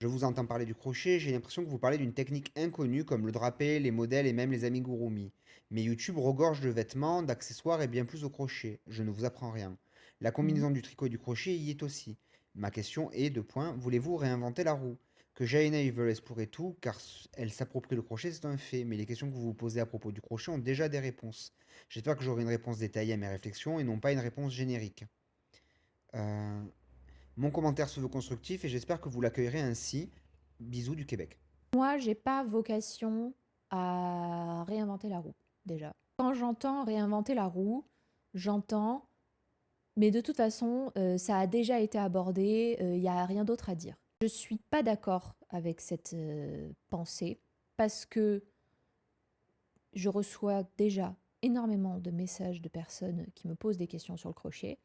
Je vous entends parler du crochet, j'ai l'impression que vous parlez d'une technique inconnue comme le drapé, les modèles et même les amigurumi. Mais YouTube regorge de vêtements, d'accessoires et bien plus au crochet. Je ne vous apprends rien. La Mhm. combinaison du tricot et du crochet y est aussi. Ma question est, deux points, voulez-vous réinventer la roue? Que Jaina Eveles pourrait tout, car elle s'approprie le crochet, c'est un fait, mais les questions que vous vous posez à propos du crochet ont déjà des réponses. J'espère que j'aurai une réponse détaillée à mes réflexions et non pas une réponse générique. Euh, Mon commentaire se veut constructif et j'espère que vous l'accueillerez ainsi. Bisous du Québec. Moi, j'ai pas vocation à réinventer la roue, déjà. Quand j'entends réinventer la roue, j'entends, mais de toute façon, ça a déjà été abordé, il n'y a rien d'autre à dire. Je suis pas d'accord avec cette pensée parce que je reçois déjà énormément de messages de personnes qui me posent des questions sur le crochet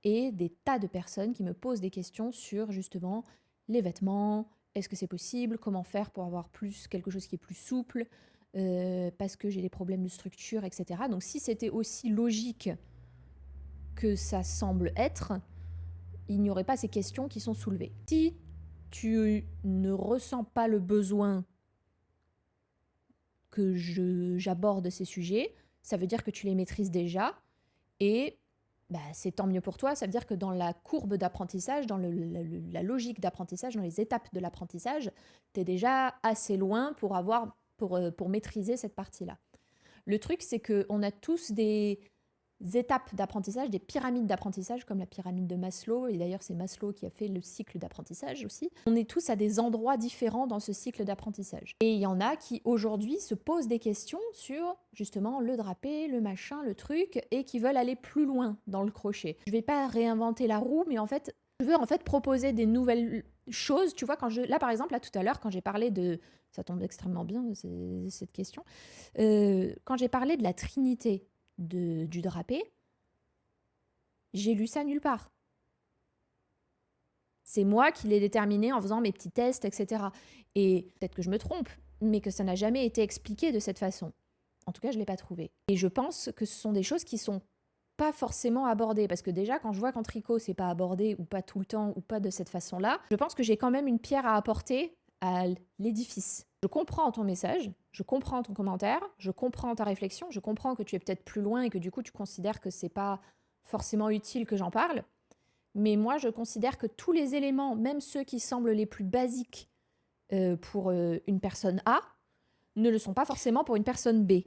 et des tas de personnes qui me posent des questions sur justement les vêtements, est-ce que c'est possible, comment faire pour avoir plus quelque chose qui est plus souple, parce que j'ai des problèmes de structure, etc. Donc si c'était aussi logique que ça semble être, il n'y aurait pas ces questions qui sont soulevées. Si tu ne ressens pas le besoin que j'aborde ces sujets, ça veut dire que tu les maîtrises déjà et bah, c'est tant mieux pour toi. Ça veut dire que dans la courbe d'apprentissage, dans la logique d'apprentissage, dans les étapes de l'apprentissage, tu es déjà assez loin pour maîtriser cette partie-là. Le truc, c'est qu'on a tous des étapes d'apprentissage, des pyramides d'apprentissage, comme la pyramide de Maslow, et d'ailleurs c'est Maslow qui a fait le cycle d'apprentissage aussi. On est tous à des endroits différents dans ce cycle d'apprentissage. Et il y en a qui aujourd'hui se posent des questions sur justement le drapé, le machin, le truc, et qui veulent aller plus loin dans le crochet. Je vais pas réinventer la roue, mais en fait, je veux en fait proposer des nouvelles choses. Tu vois, là par exemple, là tout à l'heure, quand j'ai parlé de... Ça tombe extrêmement bien, cette question. Quand j'ai parlé de la trinité du drapé, j'ai lu ça nulle part. C'est moi qui l'ai déterminé en faisant mes petits tests, etc. Et peut-être que je me trompe, mais que ça n'a jamais été expliqué de cette façon. En tout cas, je ne l'ai pas trouvé. Et je pense que ce sont des choses qui sont pas forcément abordées. Parce que déjà, quand je vois qu'en tricot, c'est pas abordé, ou pas tout le temps, ou pas de cette façon-là, je pense que j'ai quand même une pierre à apporter à l'édifice. Je comprends ton message, je comprends ton commentaire, je comprends ta réflexion, je comprends que tu es peut-être plus loin et que du coup, tu considères que c'est pas forcément utile que j'en parle. Mais moi, je considère que tous les éléments, même ceux qui semblent les plus basiques pour une personne A, ne le sont pas forcément pour une personne B.